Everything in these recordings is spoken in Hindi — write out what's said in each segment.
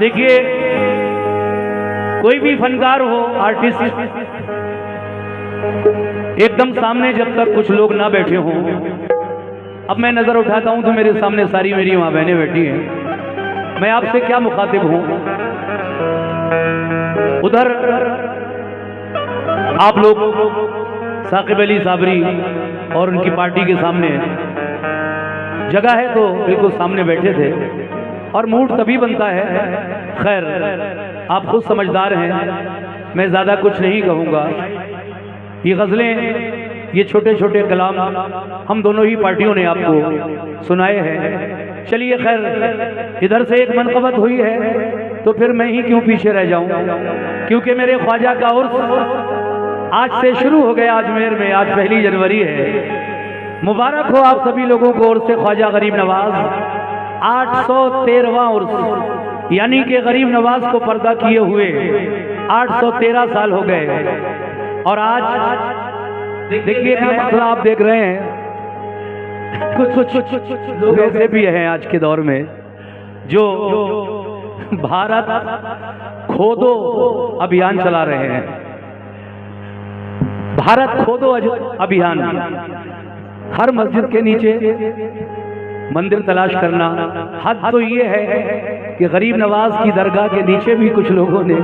देखिए, कोई भी फनकार हो, आर्टिस्ट, एकदम सामने जब तक कुछ लोग ना बैठे हों, अब मैं नजर उठाता हूं तो मेरे सामने सारी मेरी माँ बहनें बैठी हैं, मैं आपसे क्या मुखातिब हूं। उधर आप लोग साकिब अली साबरी और उनकी पार्टी के सामने जगह है तो बिल्कुल सामने बैठे थे, और मूड तभी बनता है। खैर, आप खुद समझदार हैं, मैं ज़्यादा कुछ नहीं कहूँगा। ये गज़लें, ये छोटे छोटे कलाम हम दोनों ही पार्टियों ने आपको सुनाए हैं। चलिए खैर, इधर से एक मनक़बत हुई है तो फिर मैं ही क्यों पीछे रह जाऊँ, क्योंकि मेरे ख्वाजा का उर्स आज से शुरू हो गया अजमेर में। आज 1 जनवरी है। मुबारक हो आप सभी लोगों को उर्स ख्वाजा गरीब नवाज 813वां उर्स, यानी कि गरीब नवाज को पर्दा किए हुए 813 साल हो गए। और आज देखिए मसला आप देख रहे हैं, कुछ लोग ऐसे भी हैं आज के दौर में जो भारत खोदो अभियान चला रहे हैं। भारत खोदो अभियान, हर मस्जिद के नीचे मंदिर तलाश करना। हद तो ये है कि गरीब नवाज की दरगाह के नीचे भी कुछ लोगों ने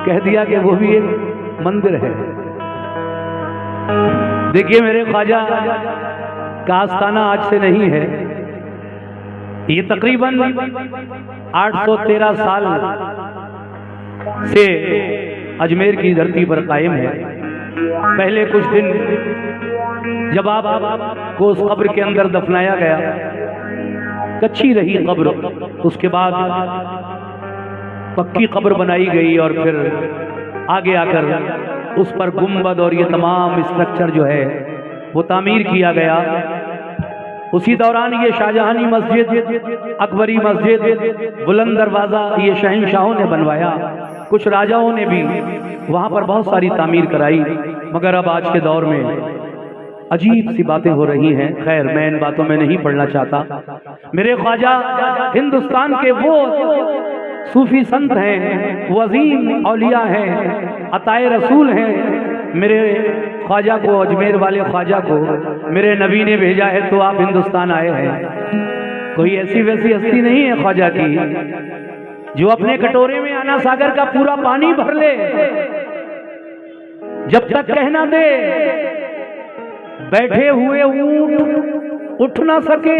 कह दिया कि वो भी एक मंदिर है। देखिए, मेरे ख्वाजा का आस्ताना आज से नहीं है, ये तकरीबन 813 साल से अजमेर की धरती पर कायम है। पहले कुछ दिन जब आपको उस कब्र के अंदर दफनाया गया, कच्ची रही कब्र, उसके बाद पक्की कब्र बनाई गई और फिर आगे आकर उस पर गुंबद और ये तमाम स्ट्रक्चर जो है वो तामीर किया गया। उसी दौरान ये शाहजहानी मस्जिद, अकबरी मस्जिद, बुलंद दरवाज़ा ये शहंशाहों ने बनवाया। कुछ राजाओं ने भी वहाँ पर बहुत सारी तामीर कराई, मगर अब आज के दौर में अजीब सी बातें हो रही हैं। खैर, मैं इन बातों में नहीं पढ़ना चाहता। मेरे ख्वाजा हिंदुस्तान के वो सूफी संत हैं, वो अजीम औलिया हैं, अताए रसूल हैं। मेरे ख्वाजा को, अजमेर वाले ख्वाजा को मेरे नबी ने भेजा है तो आप हिंदुस्तान आए हैं। कोई ऐसी वैसी हस्ती नहीं है ख्वाजा की जो अपने कटोरे में आना सागर का पूरा पानी भर ले, जब तक कहना दे बैठे हुए ऊंट उठ ना सके,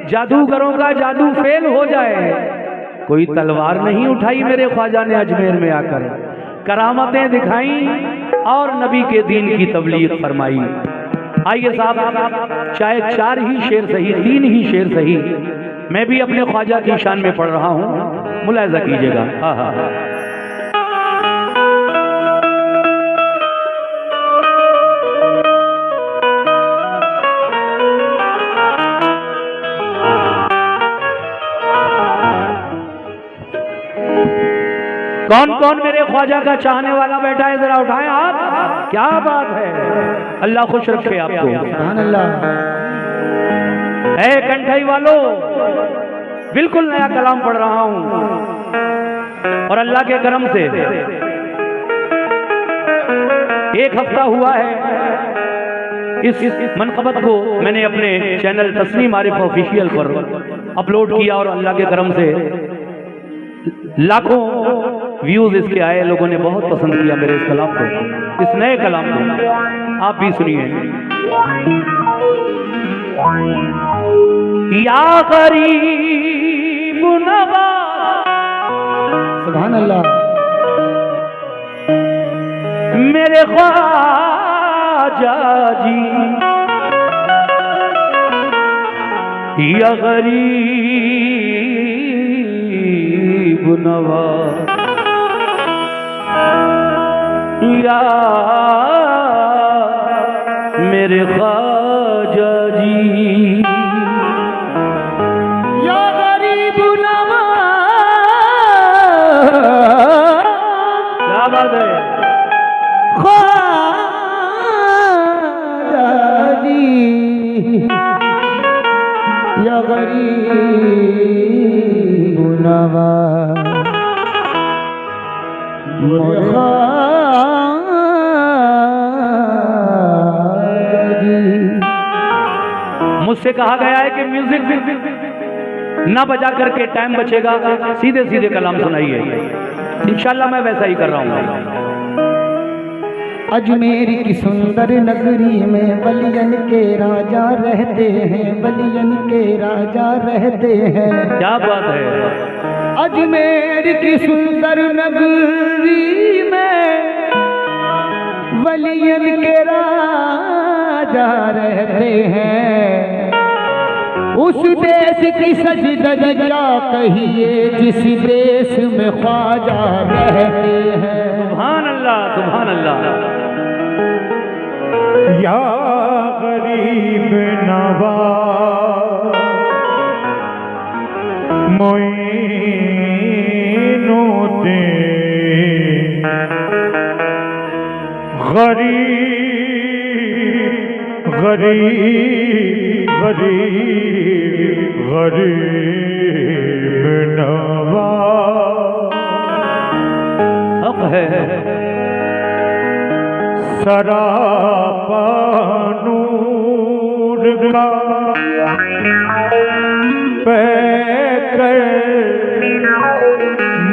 जादूगरों का जादू फेल हो जाए। कोई तलवार नहीं उठाई मेरे ख्वाजा ने अजमेर में आकर, करामतें दिखाई और नबी के दीन की तबलीग फरमाई। आइए साहब, चाहे 4 ही शेर सही, 3 ही शेर सही, मैं भी अपने ख्वाजा की शान में पढ़ रहा हूँ, मुलाहिजा कीजिएगा। हाँ हाँ, कौन कौन मेरे ख्वाजा का चाहने वाला बैठा है, जरा उठाएं हाथ। क्या बात है, अल्लाह खुश रखे आपको। सुभान अल्लाह। ऐ कंठाई वालों, बिल्कुल नया कलाम पढ़ रहा हूं और अल्लाह के करम से 1 हफ्ता हुआ है इस मनक़बत को मैंने अपने चैनल तस्नीम आरिफ ऑफिशियल पर अपलोड किया और अल्लाह के करम से लाखों व्यूज इसके आए। लोगों ने बहुत पसंद किया मेरे इस कलाम को, इस नए कलाम को। आप भी सुनिए। या गरीब नवाज, सुभान अल्लाह, मेरे ख्वाजा जी, या गरीब नवाज, या मेरे ख्वाजा जी, या गरीब नवाज। क्या बात है, ख्वाजा जी, या गरीब नवाज। मोरे ख्वाजी। मुझसे कहा गया है कि म्यूजिक ना बजा करके टाइम बचेगा, सीधे सीधे कलाम सुनाइए। इंशाल्लाह मैं वैसा ही कर रहा हूँ। अजमेर की सुंदर नगरी में वलियन के राजा रहते हैं, वलियन के राजा रहते हैं। क्या बात है। अजमेर की सुंदर नगरी में वलियन के राजा रहते हैं। उस देश की सज धज क्या कहिए जिस देश में ख्वाजा रहते हैं। सुभान अल्लाह, सुभान अल्लाह। या गरीब नवाज मोइनुद्दीन, गरीब गरीब गरीब गरीब नवाज हक है। सरापा नूर का पैकर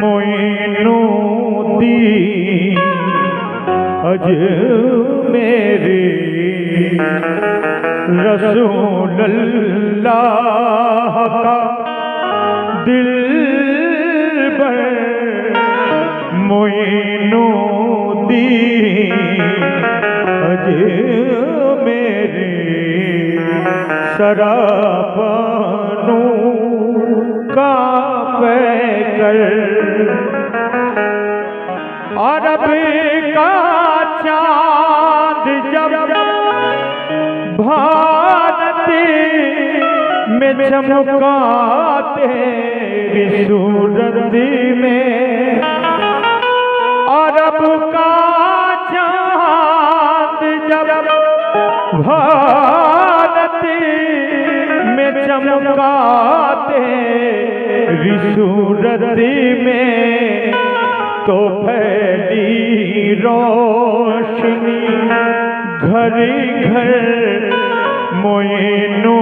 मोइनुद्दीन अजमेरी, रसूलुल्लाह का दिलबर मोइनुद्दीन अजमेरी, सरापनू का पैकर। अरब का चांद जब भारत में चमका तेरी सूरत में, अरब का चांद जब भारत में चमका तेरी सूरत में, तो फैली रोशनी घर घर मोइनुद्दीन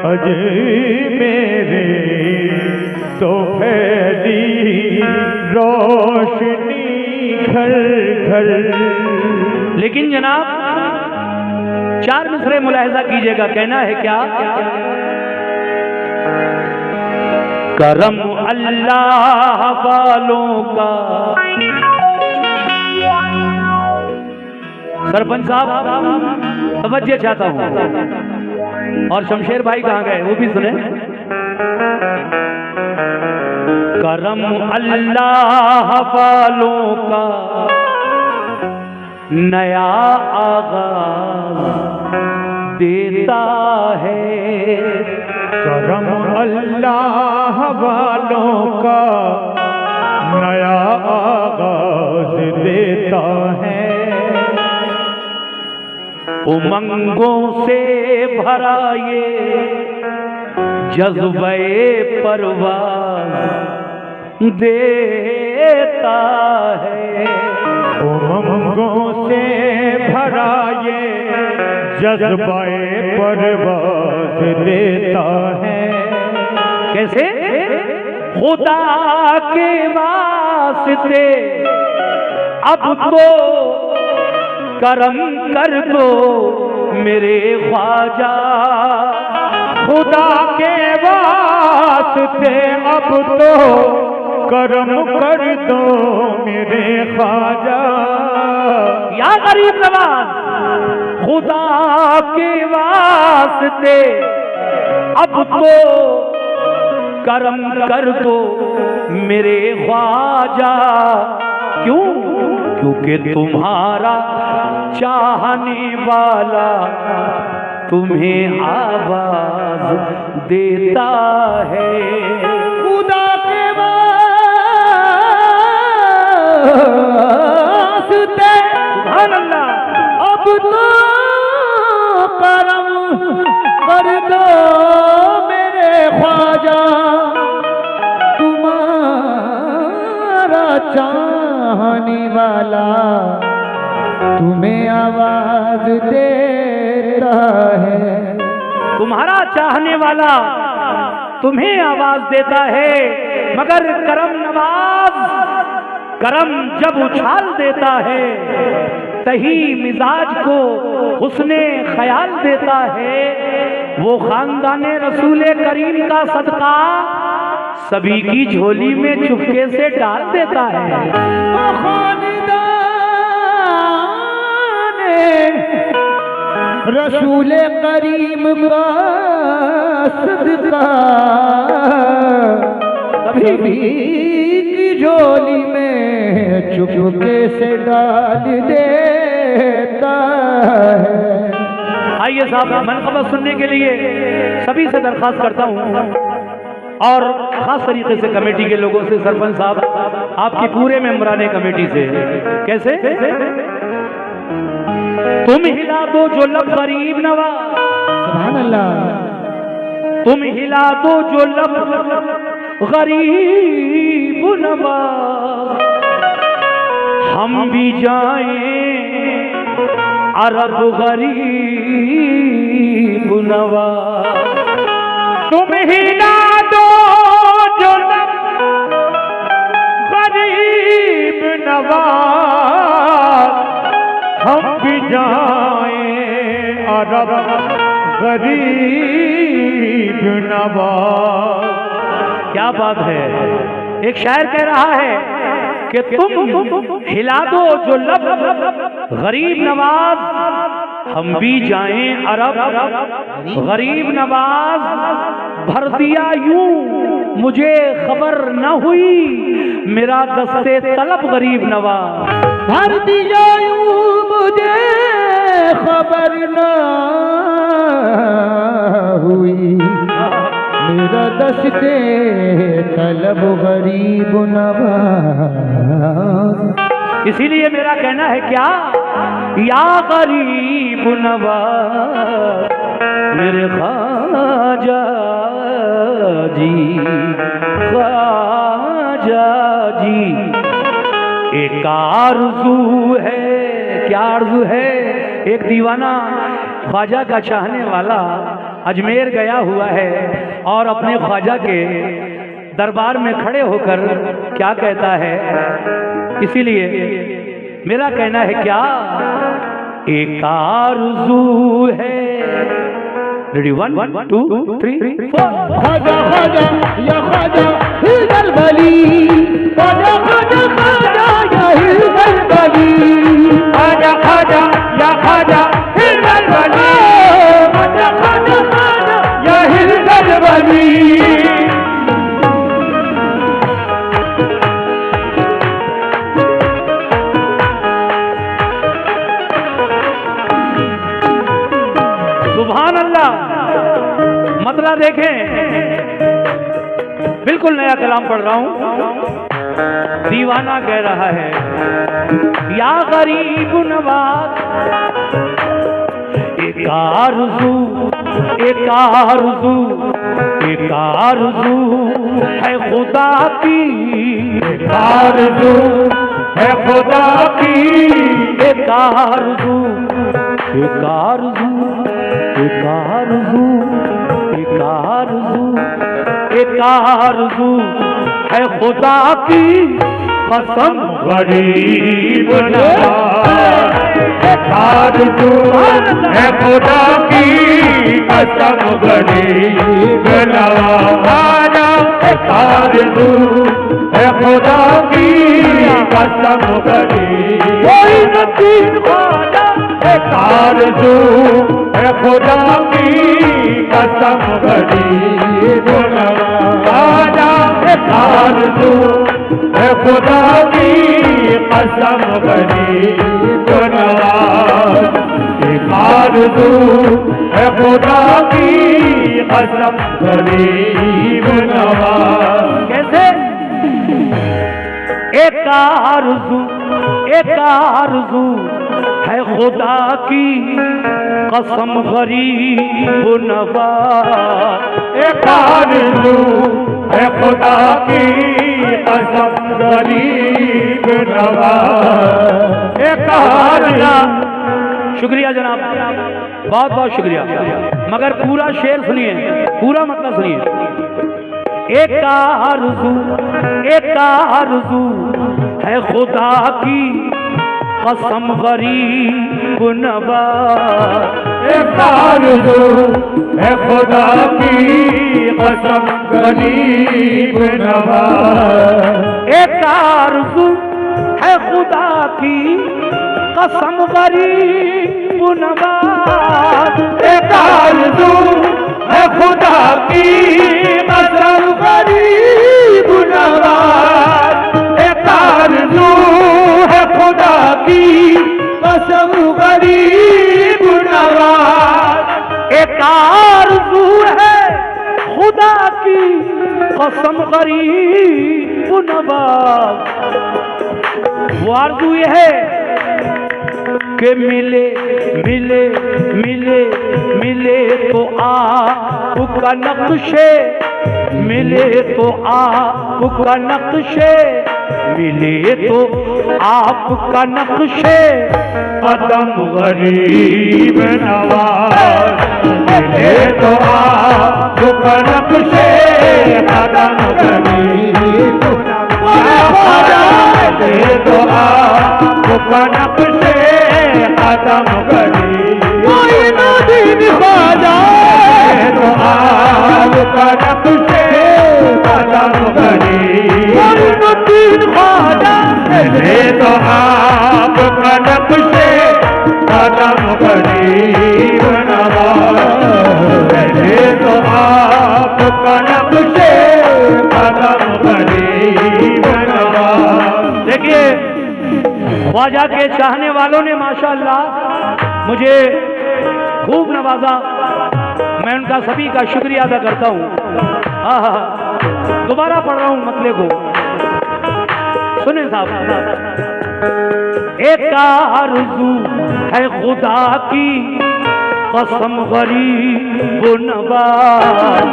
अजमेरी, तो फैली रोशनी घर घर। लेकिन जनाब चार मिसरे मुलाहिजा कीजिएगा, कहना है क्या? करम अल्लाह वालों का। सरपंच साहब तवज्जो चाहता हूं, और शमशेर भाई कहाँ गए वो भी सुने। करम अल्लाह वालों का नया आगाज देता है। करम अल्लाह वालों का नया आगाज देता है। उमंगों से भरा ये जज्बे परवाज़ देता है। उमंगों से भरा ये जज्बे परवाज़ देता है। कैसे? खुदा के वास्ते अब तो करम कर दो मेरे ख्वाजा। खुदा के वास्ते अब तो करम कर दो मेरे ख्वाजा। या गरीब नवाज, खुदा के वास्ते अब तो करम कर दो मेरे ख्वाजा। क्यों? क्योंकि तुम्हारा चाहने वाला तुम्हें आवाज देता है। खुदा के वास्ते सुभान अल्लाह, अब तो करम कर दो मेरे ख्वाजा। तुम्हारा वाला तुम्हें आवाज देता है। तुम्हारा चाहने वाला तुम्हें आवाज देता है, मगर करम नवाज करम जब उछाल देता है, तही मिजाज को उसने ख्याल देता है। वो खानदाने रसूले करीम का सदका सभी की झोली में चुपके से डाल देता है। रसूले करीम का सदका सभी की झोली में चुपके से डाल देता है। आइए साहब, मनक़बत सुनने के लिए सभी से दरख्वास्त करता हूँ, और खास तरीके से कमेटी के लोगों से, सरपंच साहब आपकी पूरे मेंबराने कमेटी से। कैसे? तुम हिला दो जो लब गरीब नवाज, सुभान अल्लाह। तुम हिला दो जो लब गरीब नवाज, हम भी जाएं अरब गरीब नवाज। तुम हिला दो जो लब गरीब नवाज, हम भी जाएं अरब गरीब नवाज। क्या बात है! एक शायर कह रहा है कि तुम हिला दो जो लब गरीब नवाज, हम भी जाएं अरब गरीब नवाज। भर दिया यूं मुझे खबर न हुई, मेरा दस्ते तलब गरीब नवाज। भर दिया यूं मुझे खबर न हुई, मेरा दस्ते तलब गरीब नवाज। इसीलिए मेरा कहना है क्या, या गरीब नवाज मेरे ख्वाजा जी, ख्वाजा जी। एक आरज़ू है, क्या आरज़ू है? एक दीवाना ख्वाजा का चाहने वाला अजमेर गया हुआ है और अपने ख्वाजा के दरबार में खड़े होकर क्या कहता है, इसीलिए मेरा कहना है क्या, एक आरज़ू है। रेडी, 1 2 3 4। ख्वाजा ख्वाजा या ख्वाजा हिल बली, ख्वाजा ख्वाजा ख्वाजा या हिल बली, ख्वाजा ख्वाजा या ख्वाजा हिल बली, ख्वाजा ख्वाजा ख्वाजा या हिल बली। सुभान अल्लाह। मतला देखें, बिल्कुल नया कलाम पढ़ रहा हूं। दीवाना कह रहा है, या गरीब नवाज एक आरज़ू, एक आरज़ू, एक आरज़ू है खुदा की, एक आरज़ू है खुदा की, एक आरज़ू, एक आरज़ू, एक आरज़ू, एक आरज़ू, एक आरज़ू है खुदा की कसम गरीब नवाज। एक आरज़ू है खुदा की कसम गरीब नवाज। एक आरज़ू है खुदा की कसम गरीब। कोई नसीब ख्वाजा, एक आरज़ू है खुदा की कसम गरीब नवाज। एक आरज़ू है खुदा की कसम गरीब नवाज। एक आरज़ू है खुदा की कसम गरीब नवाज। कैसे? एक आरज़ू, एक आरज़ू है खुदा की कसम गरीब नवाज। एक आरज़ू है खुदा की कसम गरीब नवाज। शुक्रिया जनाब, बहुत बहुत शुक्रिया। मगर पूरा शेर सुनिए, पूरा मतलब सुनिए। एक आरज़ू है खुदा की कसम गरीब नवाज। एक आरज़ू है खुदा की कसम गरीब नवाज। एक आरज़ू है खुदा की कसम गरीब नवाज। एक आरज़ू है खुदा की कसम गरीब नवाज। एक आरज़ू है खुदा की कसम गरीब नवाज। एक आरज़ू है खुदा की कसम गरीब नवाज। वो आरज़ू ये है कि मिले मिले मिले मिले तो आपका नक्शे, मिले तो आपका नक्शे, मिले तो आपका नक्शे कदम गरीब नवाज। मिले तो आपका नक्शे कदम गरीब नवाज। मिले तो आपका नक्शे कदम गरीब ख्वाजा। तो आपका नक्शे कदम गरीब ख्वाजा। मिले तो आपका नक्शे कदम गरीब नवाज। मिले तो आपका नक्शे कदम गरीब नवाज। देखिए, ख्वाजा के चाहने वालों ने माशाअल्लाह मुझे खूब नवाजा। मैं उनका सभी का शुक्रिया अदा करता हूँ। दोबारा पढ़ रहा हूँ मतले को, सुने साहब। एक आरज़ू है खुदा की कसम गरीब नवाज।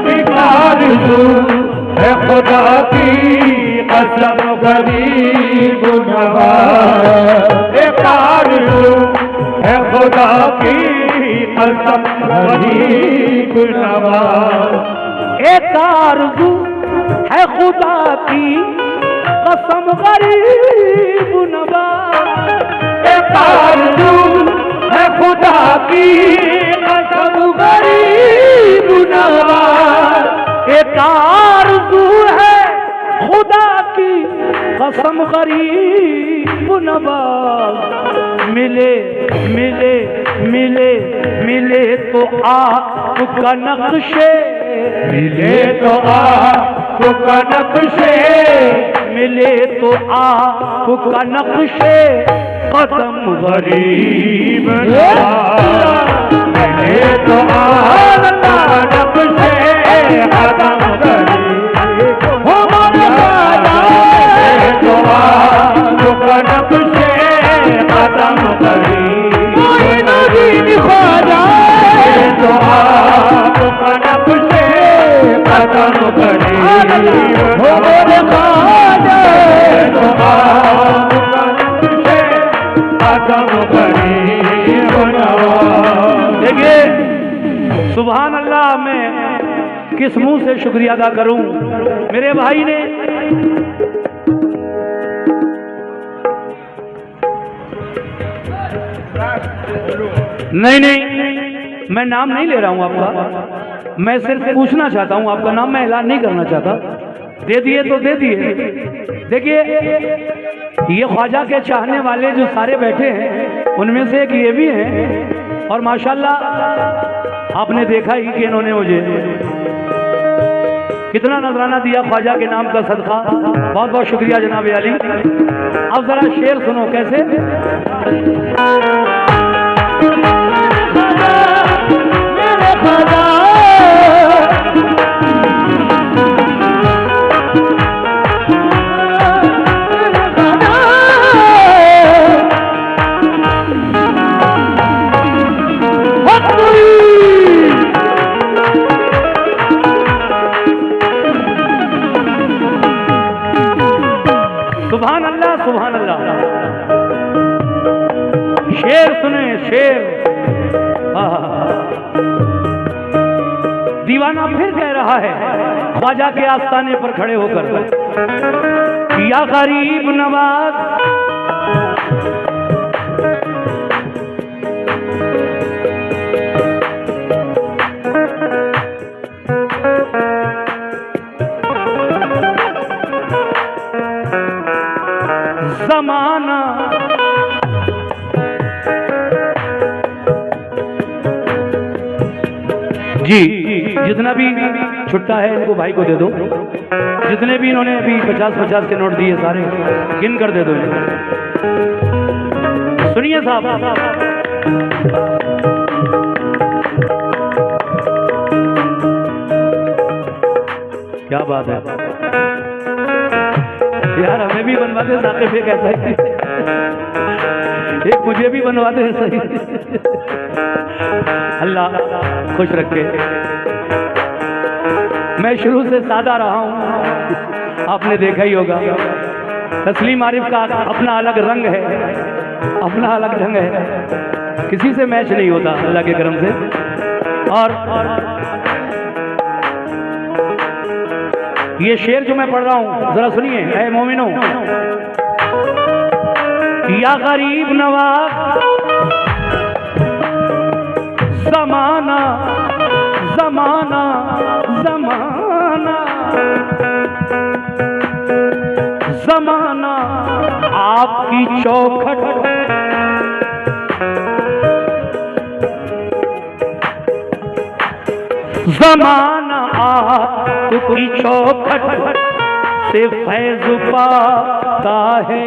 एक आरज़ू है खुदा की कसम गरीब नवाज। एक आरज़ू है खुदा की कसम गरीब नवाज। एक आरज़ू है खुदा की कसम गरीब नवाज। एक आरज़ू है खुदा की कसम गरीब नवाज। एक आरज़ू है खुदा की कसम गरीब नवाज। मिले मिले मिले मिले तो आपका नक्शे, मिले तो आपका नक्शे, मिले तो आपका नक्शे कदम गरीब नवाज। मिले तो आपका नक्शे कदम गरीब नवाज। तो आपका नक्शे कदम गरीब ख्वाजा। तो आपका नक्शे कदम गरीब ख्वाजा। तो आपका नक्शे कदम गरीब नवाज। देखिए, सुभान अल्लाह, मैं किस मुंह से शुक्रिया अदा करूं। मेरे भाई ने नहीं नहीं, मैं नाम नहीं ले रहा हूं आपका, मैं सिर्फ पूछना चाहता हूं आपका नाम। मैं ऐलान नहीं करना चाहता। दे दिए तो दे दिए। देखिए, ये ख्वाजा के चाहने वाले जो सारे बैठे हैं, उनमें से एक ये भी हैं। और माशाल्लाह आपने देखा ही कि इन्होंने मुझे कितना नजराना दिया ख्वाजा के नाम का सदका। बहुत बहुत शुक्रिया जनाब अली। अब जरा शेर सुनो कैसे। मेरे ख्वाजा सुभान अल्लाह, सुभान अल्लाह। शेर सुने, शेर। दीवाना फिर कह रहा है ख्वाजा के आस्ताने पर खड़े होकर, या गरीब नवाज, जमाना जी, जितना भी छुट्टा है इनको भाई को दे दो। जितने भी इन्होंने अभी 50-50 के नोट दिए सारे गिन कर दे दो इन्हें। सुनिए साहब, क्या बात है यार, हमें भी बनवा दे साकिब एक ऐसा ही, एक मुझे भी बनवा दे ऐसा ही। अल्लाह खुश रखे। मैं शुरू से सादा रहा हूं, आपने देखा ही होगा। तस्लीम आरिफ का अपना अलग रंग है, अपना अलग ढंग है, किसी से मैच नहीं होता अल्लाह के करम से। और ये शेर जो मैं पढ़ रहा हूं जरा सुनिए, ऐ मोमिनो। या गरीब नवाज, जमाना जमाना जमाना जमाना आपकी चौखट, जमाना आपकी चौखट से फैज पाता है।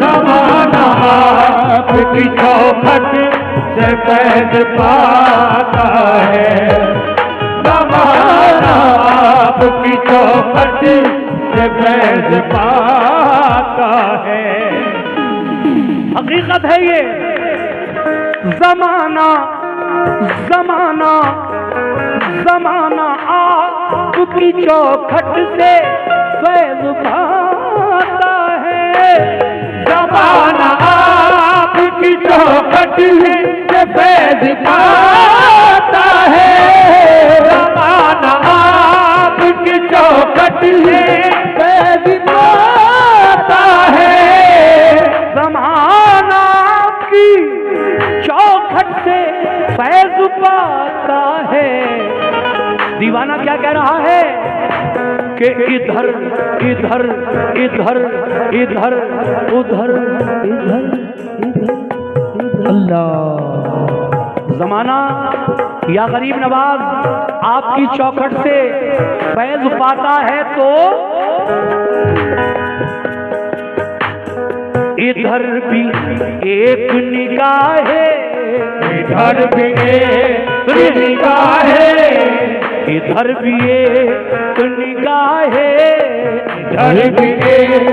जमाना आपकी चौखट से फैज पाता है। जमाना आपकी चौखट से फैज पाता है। हकीकत है ये, जमाना जमाना जमाना आपकी चौखट से फैज पाता है। जमाना आपकी चौखट से फैज पाता है। जमाना आपकी चौखट से फैज पाता है। जमाना आपकी चौखट से फैज पाता है। दीवाना क्या कह रहा है कि इधर इधर इधर इधर उधर इधर इधर अल्लाह। जमाना या गरीब नवाज आपकी चौखट से फैज पाता है तो इधर भी एक निगाह है, इधर भी एक निगाह है। इधर भी एक निगाह है, इधर भी एक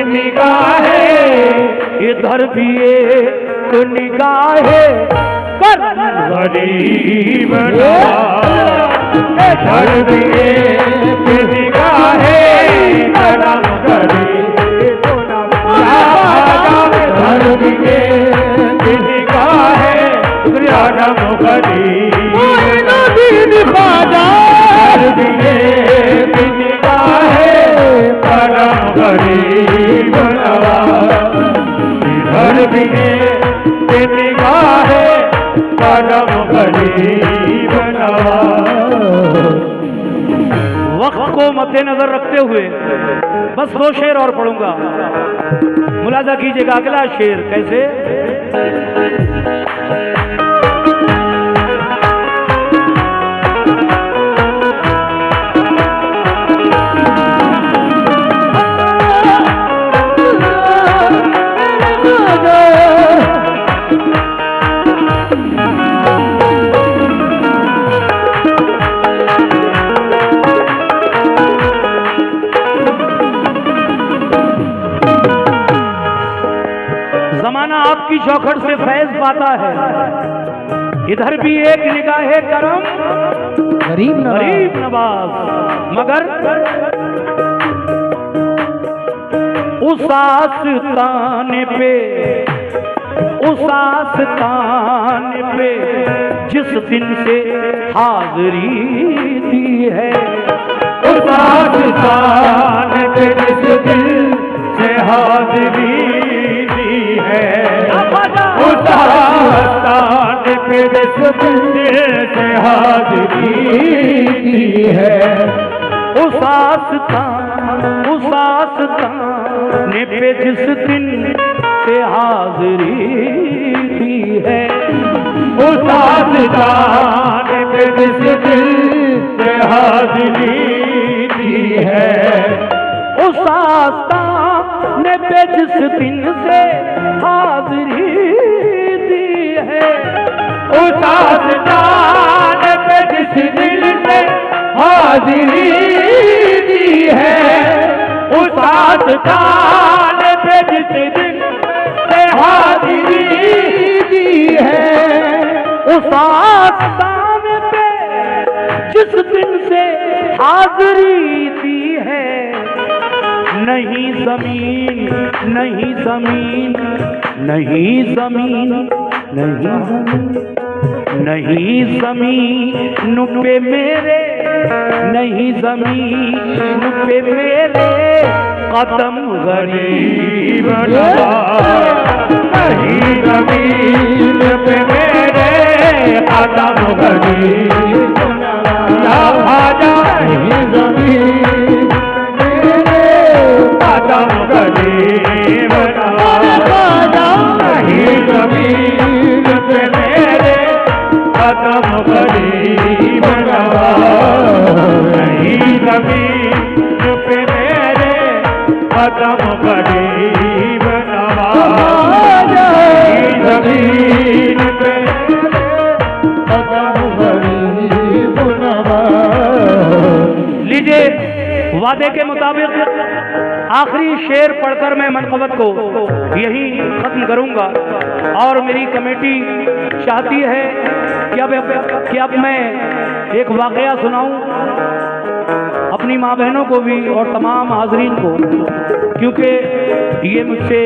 निगाह है। इधर भी एक निगाह है। गरीब नवाज, इधर भी एक निगाह है। करम गरीब नवाज, इधर भी एक निगाह है। करम गरीब इधर भी एक निगाह है। करम गरीब नवाज, इधर भी एक निगाह है। करम गरीब नवाज। वक्त को मद्देनजर रखते हुए बस 2 शेर और पढ़ूंगा, मुलाजा कीजिएगा। अगला शेर कैसे? जमाना आपकी चौखट से फैज पाता है। इधर भी एक निगाह करम गरीब नवाज, मगर उस आस्ताने पे, उस आस्ताने पे जिस दिन से हाज़री दी है, उस आस्ताने पे जिस दिन से हाज़री दी है, उस आस्ताने पे जिस दिन से हाज़री दी है, उस आस्ताने पे जिस दिन से हाज़री दी है, उस आस्ताने पे जिस दिन से हाज़री दी है, उस आस्ताने पे जिस दिन से हाज़री दी है, उस आस्ताने पे जिस दिन से हाज़री दी है, उस आस्ताने पे जिस दिन से हाज़री दी है, उस आस्ताने पे जिस दिन से हाज़री दी है, नहीं ज़मीन, नहीं ज़मीन, नहीं ज़मीन, नहीं ज़मीन, नहीं ज़मीन पे मेरे, नहीं ज़मीन पे मेरे कदम गरीब नहीं ज़मीन पे मेरे कदम गरीब या भाजा, नहीं ज़मीन मेरे कदम गरीब नहीं ज़मीन पे मेरे कदम गरीब नहीं ज़मीन पे मेरे कदम गरीब ज़मीन पे कदम गरीब लीजिए, वादे के मुताबिक आखिरी शेर पढ़कर मैं मनक़बत को यही खत्म करूंगा। और मेरी कमेटी चाहती है कि अब मैं एक वाक़या सुनाऊं अपनी माँ बहनों को भी और तमाम हाज़रीन को, क्योंकि ये मुझसे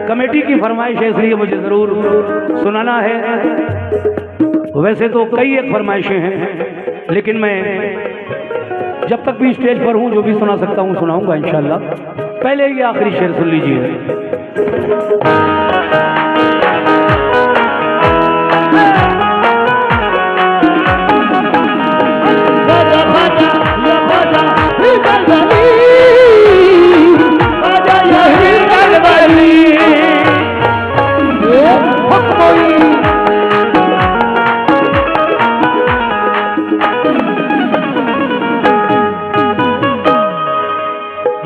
कमेटी की फरमाइश है, इसलिए मुझे ज़रूर सुनाना है। वैसे तो कई एक फरमाइशें हैं, लेकिन मैं जब तक भी स्टेज पर हूँ जो भी सुना सकता हूँ सुनाऊंगा इंशाअल्लाह। पहले ये आखिरी शेर सुन लीजिए।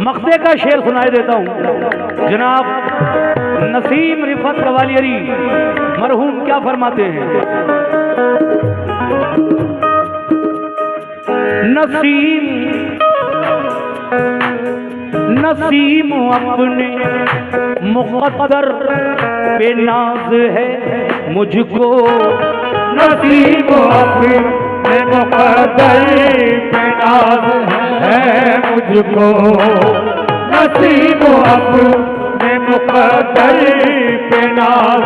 मक़दे का शेर सुनाई देता हूँ। जनाब नसीम रिफत कवालियरी मरहूम क्या फरमाते हैं। नसीम अपने मुक़द्दर पे नाज है मुझको, नसीब अपने मुक़द्दर पे नाज है मुझको, नसीब अपने मुक़द्दर पे नाज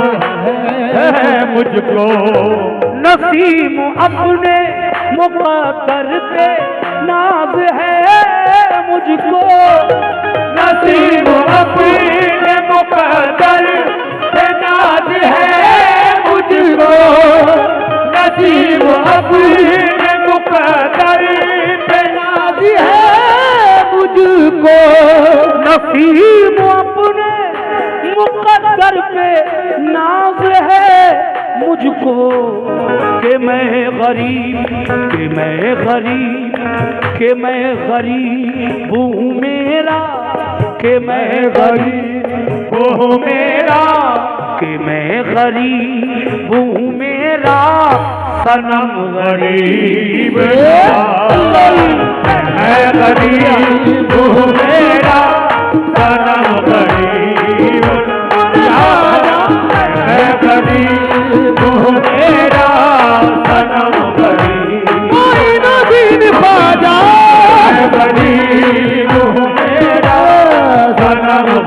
है मुझको, नसीम अपने मुक़द्दर पे नाज है मुझको, नसीब अपने मुक़द्दर पे नाज है मुझको, नसीब अपने मुक़द्दर पे नाज है मुझको, नसीम अपने मुक़द्दर पे नाज है मुझको, कि मैं गरीब, कि मैं गरीब, कि मैं गरीब हूँ मेरा, कि मैं गरीब हूँ मेरा, कि मैं गरीब हूँ मेरा सनम गरीब, मैं गरीब हूँ मेरा सनम गरीब, मैं गरीब हूँ मेरा सनम गरीब, कोई नबीन ख्वाजा मैं गरीब हूँ मेरा सनम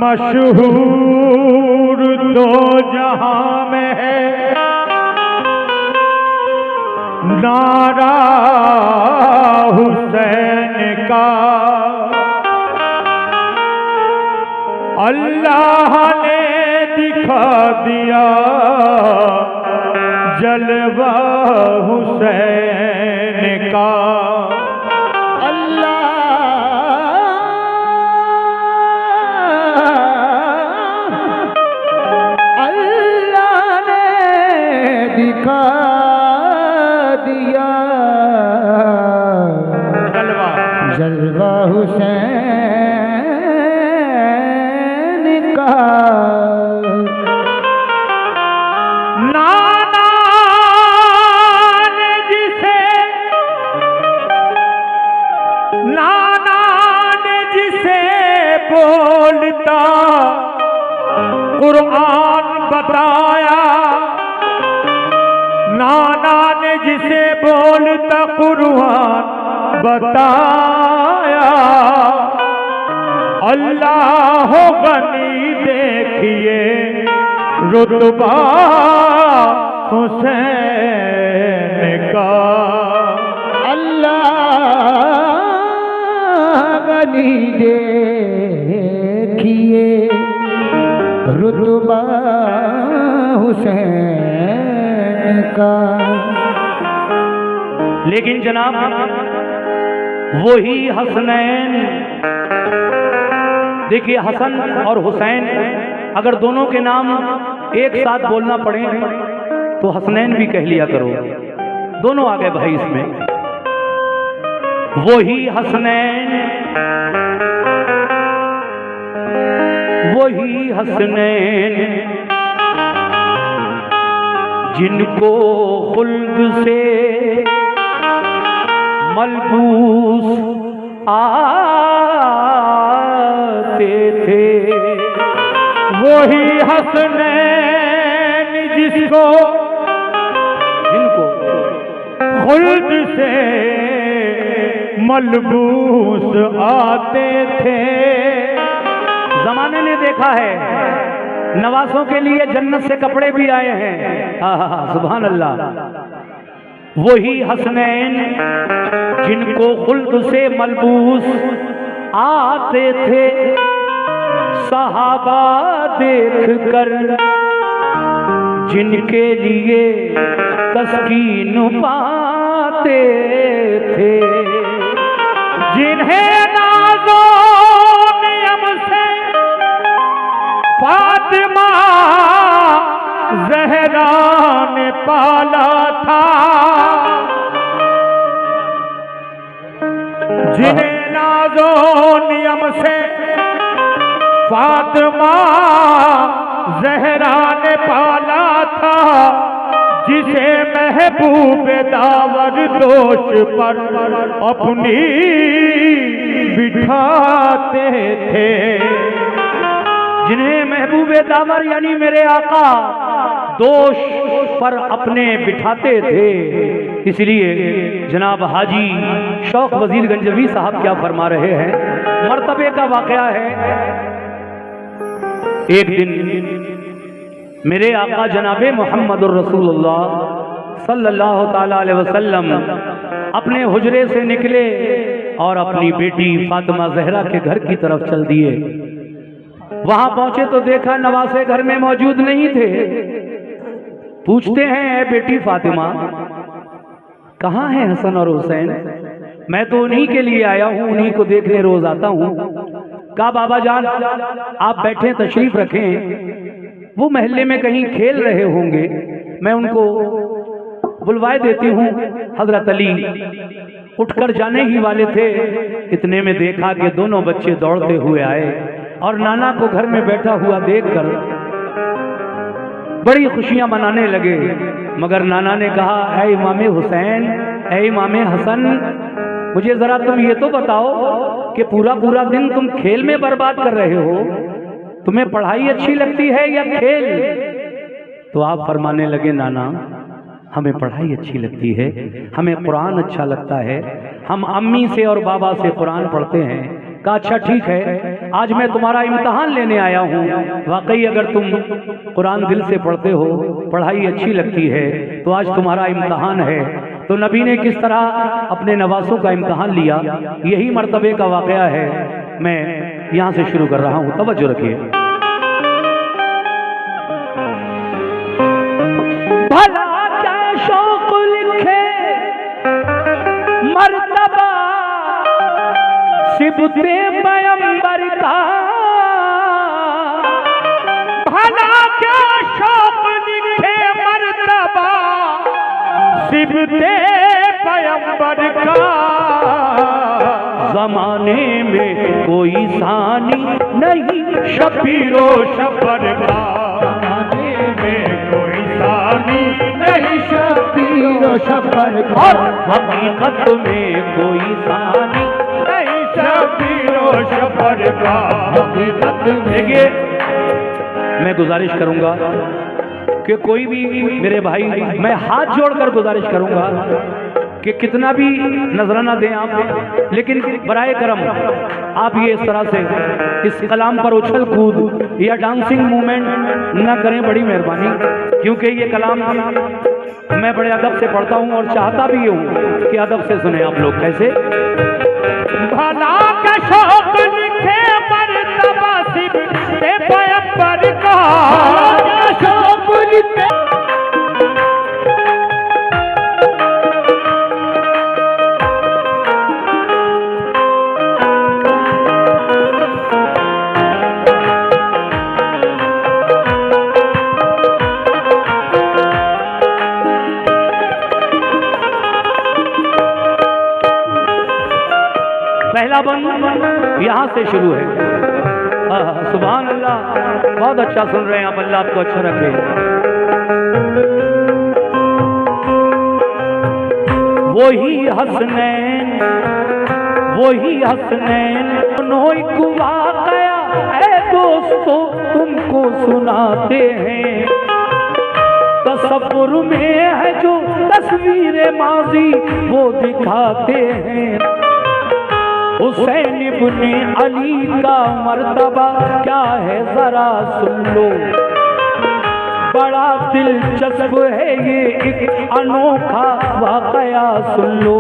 मशहूर दो जहां में है नारा हुसैन का। अल्लाह ने दिखा दिया जलवा हुसैन का। दिखा दिया जलवा हुसैन का। नाना ने जिसे बोलता कुरान बताया। नाना ने जिसे बोलता कुरान बताया। अल्लाह गनी देखिए रुतबा हुसैन का। अल्लाह गनी देखिए रुतबा हुसैन का। लेकिन जनाब वही हसनैन, देखिए हसन और हुसैन अगर दोनों के नाम एक साथ बोलना पड़े तो हसनैन भी कह लिया करो, दोनों आ गए भाई इसमें। वही हसनैन वही हसनैन जिनको खुल्द से मलबूस आते थे। वही हसनैन जिनको खुल्द से मलबूस आते थे। जमाने ने देखा है नवासों के लिए जन्नत से कपड़े भी आए हैं। सुभान अल्लाह। वही हसनैन जिनको खुल्द से मलबूस आते थे। सहाबा देख कर जिनके लिए तस्कीन पाते थे। जिन्हें नाज़ो नियम से फातिमा ज़हरा ने पाला था। जिन्हें नाज़ो नियम से फातिमा ज़हरा ने पाला था। जिसे महबूब दावर दोष पर अपनी बिठाते थे। जिन्हें महबूब दावर यानी मेरे आका दोष पर अपने बिठाते थे। इसलिए जनाब हाजी शौक वजीर गंजवी साहब क्या फरमा रहे हैं, मर्तबे का वाकया है। एक दिन मेरे आका जनाबे मोहम्मदुर रसूलुल्लाह सल्लल्लाहु ताला अलैहि वसल्लम अपने हुजरे से निकले और अपनी बेटी फातिमा ज़हरा के घर की तरफ चल दिए। वहां पहुंचे तो देखा नवासे घर में मौजूद नहीं थे। पूछते हैं बेटी फातिमा कहाँ है हसन और हुसैन? मैं तो उन्हीं के लिए आया हूँ, उन्हीं को देखने रोज आता हूँ। कहा बाबा जान आप बैठे तशरीफ रखें, वो महल्ले में कहीं खेल रहे होंगे, मैं उनको बुलवाए देती हूँ। हजरत अली उठकर जाने ही वाले थे, इतने में देखा कि दोनों बच्चे दौड़ते हुए आए और नाना को घर में बैठा हुआ देखकर बड़ी खुशियां मनाने लगे। मगर नाना ने कहा ऐ इमाम हुसैन, ऐ इमाम हसन, मुझे जरा तुम ये तो बताओ कि पूरा पूरा दिन तुम खेल में बर्बाद कर रहे हो, तुम्हें पढ़ाई अच्छी लगती है या खेल? तो आप फरमाने लगे नाना हमें पढ़ाई अच्छी लगती है, हमें कुरान अच्छा लगता है, हम अम्मी से और बाबा से कुरान पढ़ते हैं, कहा अच्छा ठीक है, आज मैं तुम्हारा इम्तहान लेने आया हूँ। वाकई अगर तुम कुरान दिल से पढ़ते हो, पढ़ाई अच्छी लगती है, तो आज तुम्हारा इम्तहान है। तो नबी ने किस तरह अपने नवासों का इम्तहान लिया, यही मर्तबे का वाकया है। मैं यहाँ से शुरू कर रहा हूँ, तवज्जो रखिए। भला क्या शौक लिखे मर्तबा सिबते पैगंबर का, भला क्या शौक लिखे मर्तबा सिबते पैगंबर का, जमाने में कोई सानी नहीं शबीरो शबर का, जमाने में कोई सानी नहीं शबीरो शबर का, और हकीकत में कोई सानी नहीं शबीरो शबर का, हकीकत में। देखिए, मैं गुजारिश करूंगा कि कोई भी मेरे भाई, मैं हाथ जोड़कर गुजारिश करूंगा कि कितना भी नजराना दें आप, लेकिन बराए करम आप ये इस तरह से इस कलाम पर उछल कूद या डांसिंग मूवमेंट ना करें, बड़ी मेहरबानी। क्योंकि ये कलाम मैं बड़े अदब से पढ़ता हूँ और चाहता भी हूँ कि अदब से सुने आप लोग। कैसे? भला का शौक लिखे मर्तबा सिबते पैगंबर का, शौक लिखे पहला बंद यहाँ से शुरू है। सुभान अल्लाह, बहुत अच्छा सुन रहे हैं आप, अल्लाह आपको अच्छा रखे। वही हसनैन, वही हसनैन, दोनों वाकया ऐ दोस्तों तुमको सुनाते हैं। तसव्वुर में है जो तस्वीर माजी वो दिखाते हैं। हुसैन इब्ने अली का मर्तबा क्या है जरा सुन लो, बड़ा दिलचस्प है ये एक अनोखा वाकया सुन लो।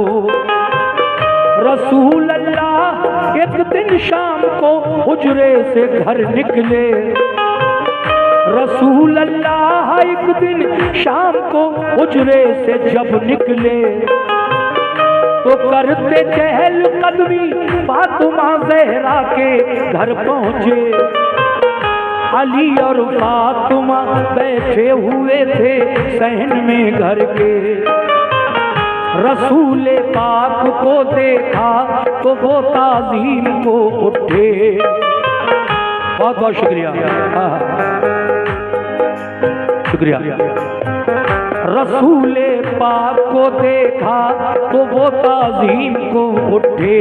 रसूल अल्लाह एक दिन शाम को हुजरे से घर निकले, रसूल अल्लाह एक दिन शाम को हुजरे से जब निकले, तो करते चहल कदमी फातिमा ज़हरा के घर पहुँचे। अली और फातिमा बैठे हुए थे सहन में घर के। रसूल पाक को देखा तो वो ताज़ीम को उठे। बहुत बहुत शुक्रिया, शुक्रिया। रसूल पाक को देखा तो वो ताज़ीम को उठे,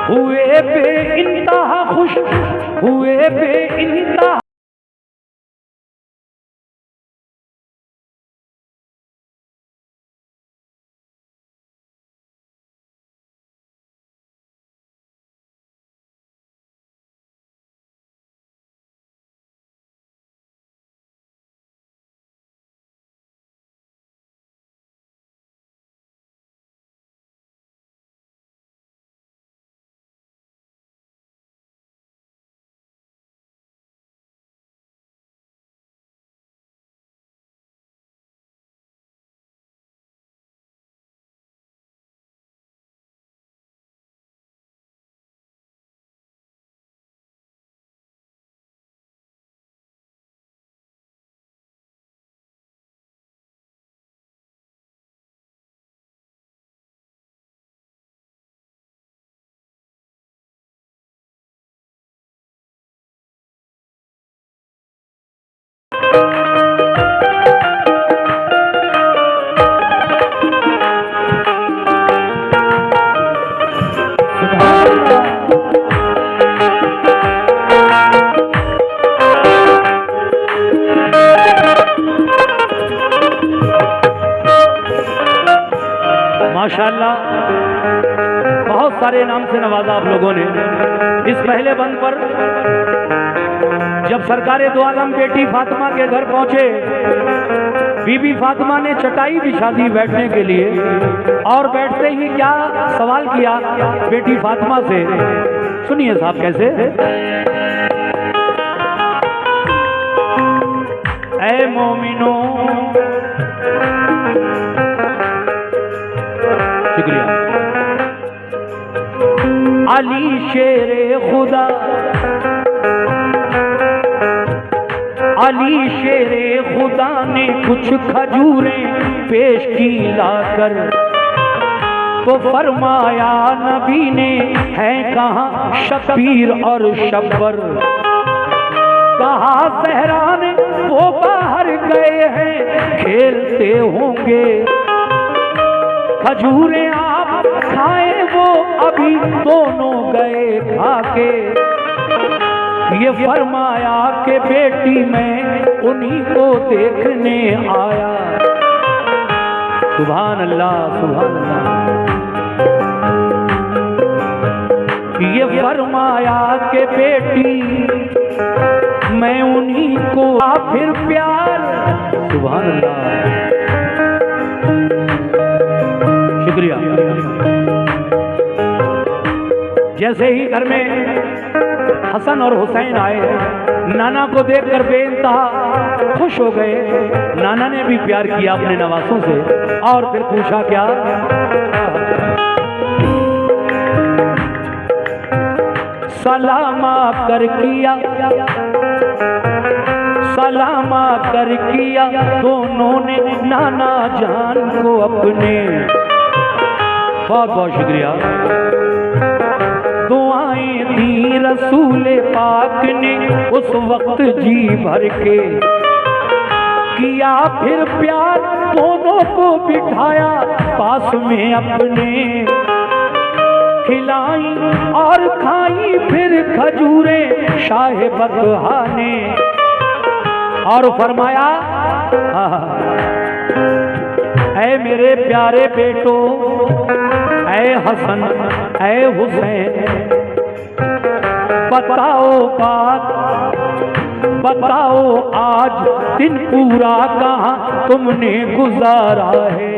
हुए बे इंतहा खुश, हुए बे इंतहा। माशाअल्लाह, बहुत सारे नाम से नवाजा आप लोगों ने। इस पहले बंद पर जब सरकारे दो आलम बेटी फातिमा के घर पहुंचे, बीबी फातिमा ने चटाई बिछा दी बैठने के लिए, और बैठते ही क्या सवाल किया बेटी फातिमा से, सुनिए साहब कैसे। ऐ मोमिनो, शुक्रिया। अली शेरे खुदा, अली शेरे खुदा ने कुछ खजूरें पेश की लाकर, तो फरमाया नबी ने है कहाँ शबीर और शब्बर। कहा सहरा ने वो बाहर गए हैं खेलते होंगे, खजूरें आप खाएं वो अभी दोनों गए खाके। ये फरमाया कि बेटी मैं उन्हीं को देखने आया। सुभान अल्लाह सुभान अल्लाह। ये फरमाया कि बेटी मैं उन्हीं को फिर प्यार। सुभान अल्लाह, शुक्रिया। जैसे ही घर में हसन और हुसैन आए, नाना को देखकर बेइंतहा खुश हो गए। नाना ने भी प्यार किया अपने नवासों से, और फिर पूछा क्या, सलामा कर किया, सलामा कर किया दोनों ने नाना जान को अपने। बहुत बहुत शुक्रिया। दुआएं दी रसूल पाक ने उस वक्त जी भर के, किया फिर प्यार दोनों को बिठाया पास में अपने। खिलाई और खाई फिर खजूरें शाह बतहा ने, और फरमाया ऐ मेरे प्यारे बेटो, ऐ हसन ऐ हुसैन, बताओ बात, बताओ आज दिन पूरा कहाँ तुमने गुजारा है।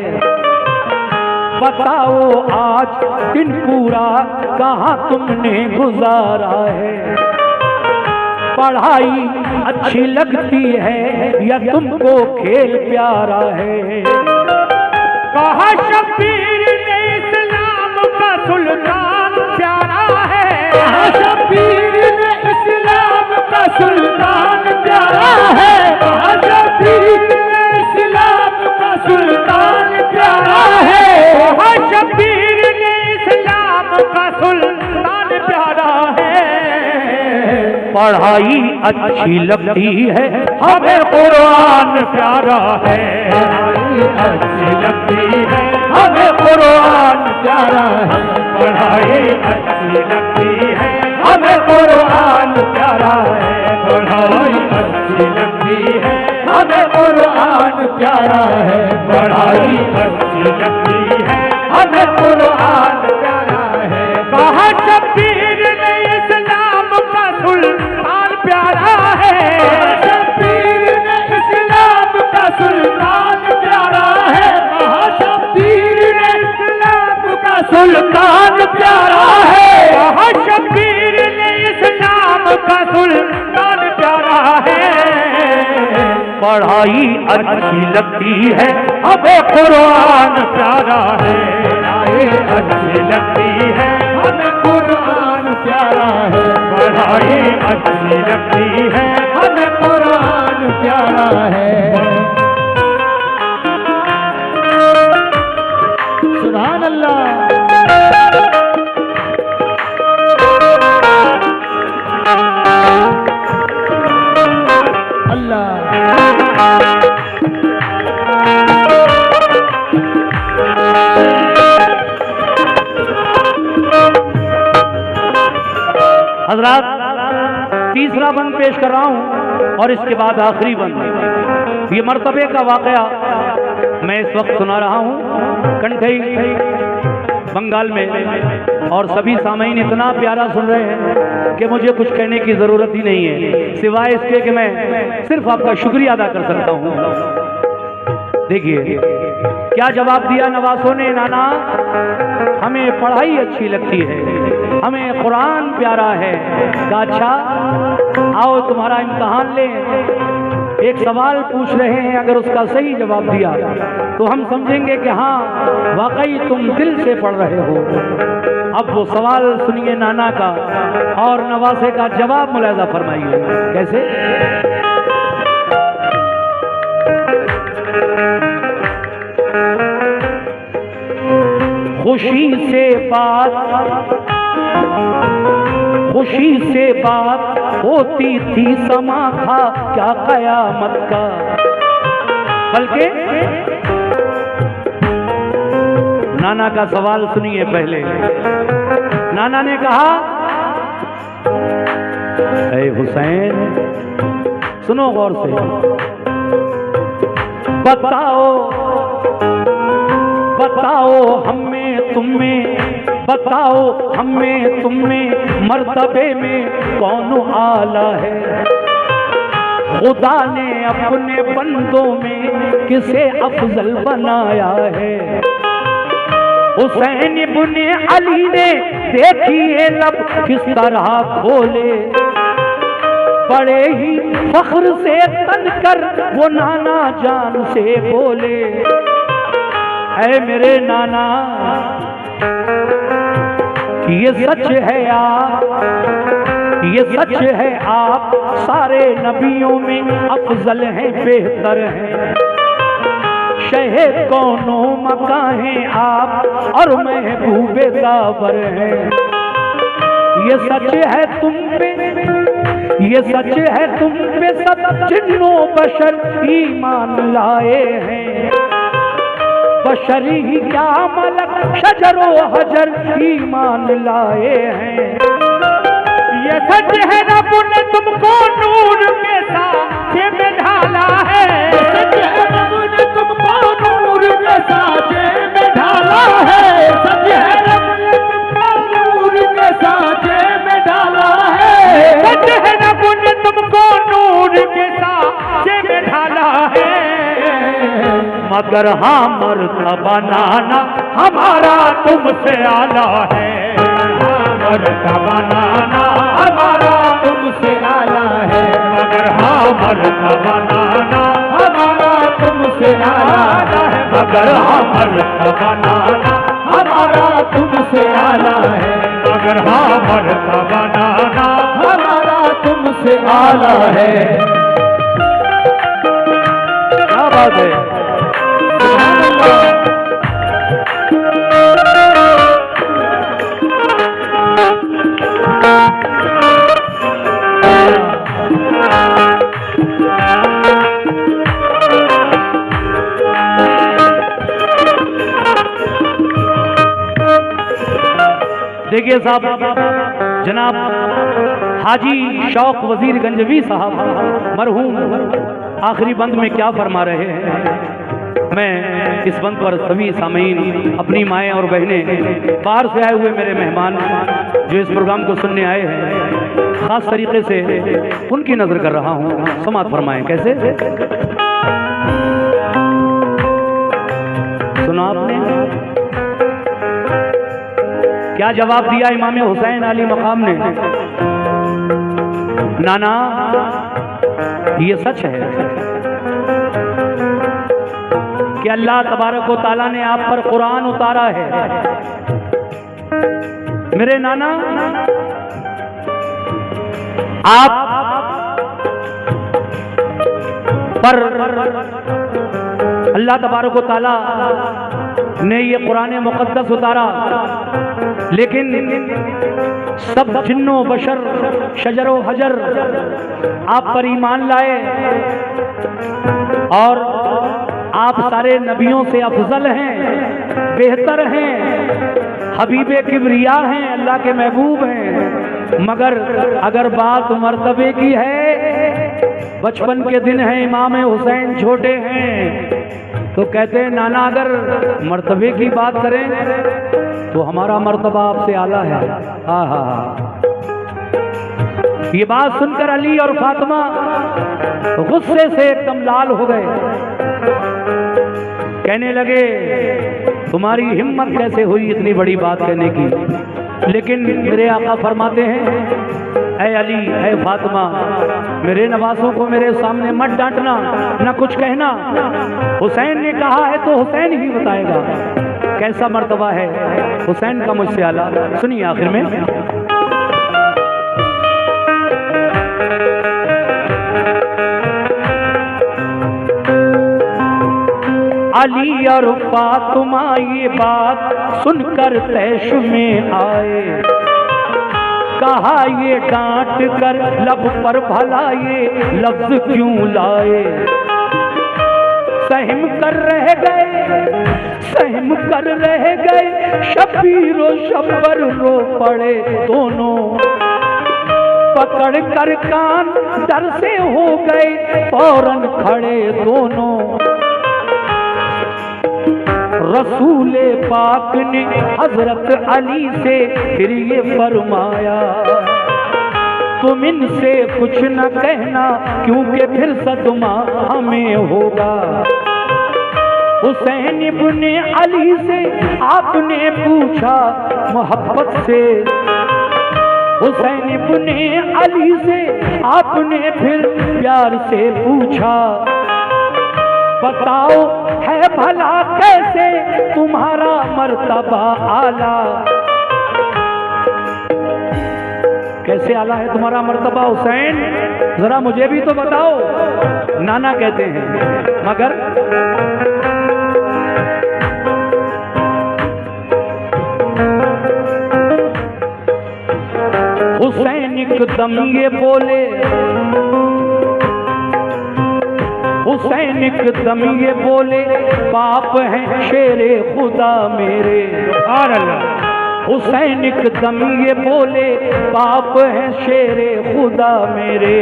बताओ आज दिन पूरा कहाँ तुमने गुजारा है। पढ़ाई अच्छी लगती है या तुमको खेल प्यारा है। कहा शबीर ने इस्लाम का सुल्तान प्यारा है। कहा शबीर ने इस्लाम का सुल्तान प्यारा है। कहा शबीर ने इस्लाम का सुल्तान प्यारा है। कहा शबीर ने इस्लाम का सुल्तान प्यारा है। पढ़ाई अच्छी लगती है हमें कुरान प्यारा है। पढ़ाई अच्छी लगती है हमें कुरान प्यारा है। पढ़ाई अच्छी लगती है हमें कुरान प्यारा है। पढ़ाई अच्छी लगती है हमें कुरान प्यारा है। पढ़ाई अच्छी लगती है हमें कुरान प्यारा है। कहा शबीर ने इस्लाम का सुल्तान प्यारा है। शबीर ने इस्लाम का सुल्तान प्यारा है। कहा शबीर ने इस्लाम का सुल्तान प्यारा है। कहा शबीर ने इस्लाम का सुल्तान प्यारा है। पढ़ाई अच्छी लगती है हमें कुरान प्यारा है। पढ़ाई अच्छी लगती है हमें कुरान प्यारा है। पढ़ाई अच्छी लगती है हमें कुरान प्यारा है। सुभान अल्लाह। हजरात, तीसरा बंद पेश कर रहा हूं और इसके बाद आखिरी बंद। ये मर्तबे का वाकया मैं इस वक्त सुना रहा हूं। कंठई बंगाल में, और सभी सामईन इतना प्यारा सुन रहे हैं कि मुझे कुछ कहने की ज़रूरत ही नहीं है, सिवाय इसके कि मैं सिर्फ आपका शुक्रिया अदा कर सकता हूँ। देखिए क्या जवाब दिया नवासों ने, नाना हमें पढ़ाई अच्छी लगती है, हमें कुरान प्यारा है। कहा अच्छा आओ तुम्हारा इम्तहान लें, एक सवाल पूछ रहे हैं, अगर उसका सही जवाब दिया तो हम समझेंगे कि हाँ वाकई तुम दिल से पढ़ रहे हो। अब वो सवाल सुनिए नाना का और नवासे का जवाब मुलाहिजा फरमाइए कैसे। खुशी से बात होती थी, समा था क्या कयामत का। बल्कि नाना का सवाल सुनिए पहले। नाना ने कहा ऐ हुसैन सुनो गौर से, बताओ हमें तुम्हें, बताओ हमें तुम्हें मर्तबे में कौन आला है। खुदा ने अपने बंदों में किसे अफजल बनाया है। हुसैन इब्ने अली ने देखिए लब किस तरह खोले, बड़े ही फख्र से तनकर वो नाना जान से बोले। ऐ मेरे नाना ये सच है ये सच है आप सारे नबियों में अफजल हैं, बेहतर हैं। शहे कौनो मकां हैं आप और महबूबे दावर हैं। ये सच है तुम पे, ये सच है तुम पे सब जिन्नो बशर ईमान लाए हैं। बशरी ही क्या मलक शजरो हजर ईमान लाए हैं। ये सच है रब ने तुमको नूर के साँचे में ढाला है। सच है रब ने तुमको नूर के साँचे में ढाला है। सच है रब ने तुमको नूर के साँचे में ढाला है। सच है रब ने तुमको नूर के साँचे में ढाला है। मगर हाँ मर्तबा नाना हमारा तुमसे आला है। मर्तबा नाना हमारा तुमसे आला है। मगर हाँ मर्तबा नाना हमारा तुमसे आला है। मगर हाँ मर्तबा नाना हमारा तुमसे आला है। मगर हाँ मर्तबा नाना हमारा तुमसे आला है। क्या बात है। देखिए साहब, जनाब हाजी शौक वजीर गंजवी साहब मरहूम आखिरी बंद में क्या फरमा रहे हैं। मैं इस बंद पर सभी सामीन, अपनी माएँ और बहनें, बाहर से आए हुए मेरे मेहमान जो इस प्रोग्राम को सुनने आए हैं, ख़ास तरीके से उनकी नज़र कर रहा हूँ। समात फरमाएं कैसे। सुना आपने क्या जवाब दिया इमाम हुसैन अली मकाम ने। नाना ये सच है कि अल्लाह तबारक व तआला ने आप पर कुरान उतारा है। मेरे नाना आप पर अल्लाह तबारक व तआला ने ये कुरान मुक़द्दस उतारा, लेकिन सब जिन्नो बशर शजरो हजर आप पर ईमान लाए और आप सारे नबियों से अफजल हैं, बेहतर हैं, हबीबे किबरिया हैं, अल्लाह के महबूब हैं। मगर अगर बात मर्तबे की है, बचपन के दिन हैं, इमाम हुसैन छोटे हैं, तो कहते हैं नाना अगर मर्तबे की बात करें तो हमारा मर्तबा आपसे आला है। हाँ हाँ हाँ। ये बात सुनकर अली और फातिमा गुस्से से एकदम लाल हो गए। कहने लगे तुम्हारी हिम्मत कैसे हुई इतनी बड़ी बात कहने की। लेकिन मेरे आका फरमाते हैं ऐ अली ऐ फातिमा, मेरे नवासों को मेरे सामने मत डांटना, न कुछ कहना। हुसैन ने कहा है तो हुसैन ही बताएगा कैसा मर्तबा है हुसैन का मुझसे आला। सुनिए आखिर में अली और फातिमा ये बात सुनकर तैश में आए। कहा ये डांट कर लब पर भला ये लफ्ज क्यों लाए। सहम कर रह गए शबीर और शब्बर रो पड़े दोनों। पकड़ कर कान डर से हो गए फौरन खड़े दोनों। रसूले पाक ने हजरत अली से फिर ये फरमाया तुम इनसे कुछ न कहना क्योंकि फिर सदमा हमें होगा। हुसैन इब्ने अली से आपने पूछा मोहब्बत से। हुसैन इब्ने अली से आपने फिर प्यार से पूछा बताओ है भला कैसे तुम्हारा मर्तबा आला। कैसे आला है तुम्हारा मर्तबा हुसैन, जरा मुझे भी तो बताओ। नाना कहते हैं मगर हुसैन एकदम ये बोले, हुसैन एकदम ये बोले पाप है शेरे खुदा मेरे। हुसैन एकदम ये बोले पाप है शेरे खुदा मेरे।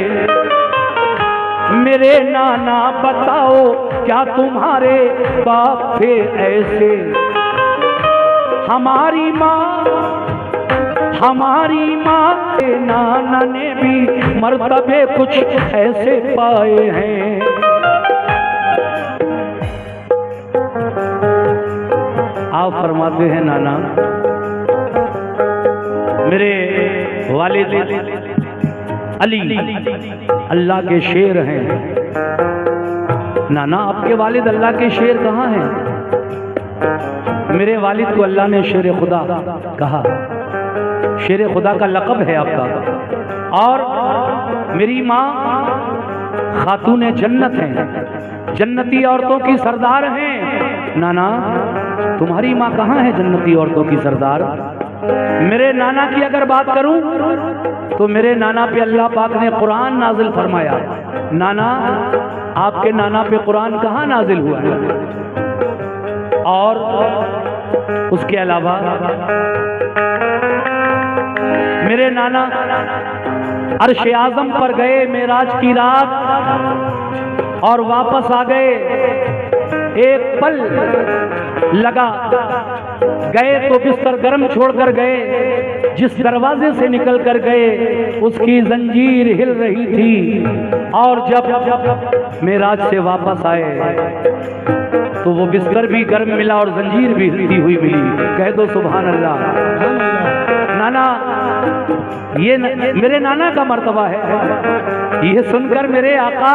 मेरे नाना बताओ क्या तुम्हारे बाप थे ऐसे। हमारी माँ के नाना ने भी मर्तबे कुछ ऐसे पाए हैं। आप फरमाते हैं नाना मेरे वालिद अली अल्लाह के शेर हैं। नाना आपके वालिद अल्लाह के शेर कहाँ हैं। मेरे वालिद को अल्लाह ने शेर खुदा कहा। शेर खुदा का लक़ब है आपका। और मेरी माँ खातून जन्नत हैं, जन्नती औरतों की सरदार हैं। नाना तुम्हारी माँ कहाँ है जन्नती औरतों की सरदार। मेरे नाना की अगर बात करूं तो मेरे नाना पे अल्लाह पाक ने कुरान नाजिल फरमाया। नाना आपके नाना पे कुरान कहाँ नाजिल हुआ है। और उसके अलावा मेरे नाना अर्श आज़म पर गए मेराज की रात और वापस आ गए। एक पल लगा, गए तो बिस्तर गर्म छोड़कर गए। जिस दरवाजे से निकल कर गए उसकी जंजीर हिल रही थी। और जब मेराज से वापस आए तो वो बिस्तर भी गर्म मिला और जंजीर भी हिलती हुई मिली। कह दो सुभान अल्लाह। नाना ये मेरे नाना का मर्तबा है। ये सुनकर मेरे आका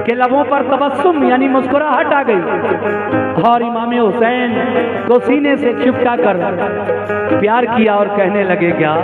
के लबों पर तबस्सुम यानी मुस्कुराहट आ गई और इमाम हुसैन को सीने से चिपका कर प्यार किया और कहने लगे क्या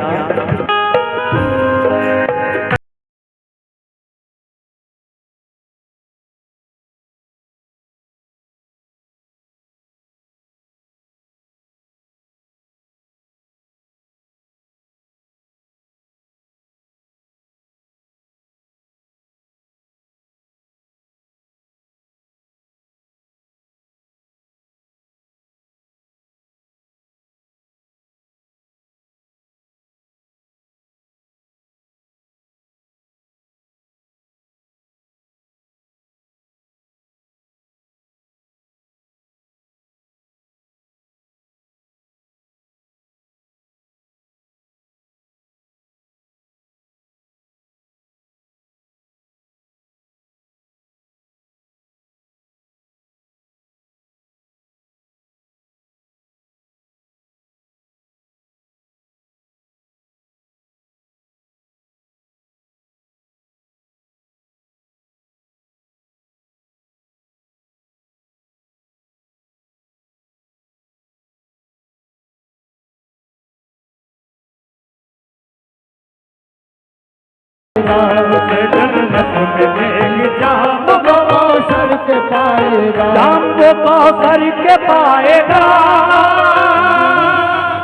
पाएगा, उसे जन्नत मिलेगी जाम वो कौसर के पाएगा, जाम वो कौसर के पाएगा,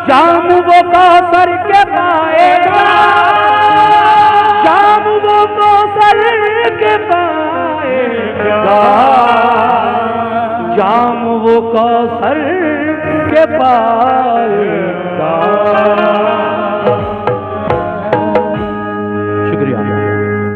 जाम वो कौसर के पाएगा, जाम वो कौसर के पाएगा, जाम वो कौसर के पाएगा।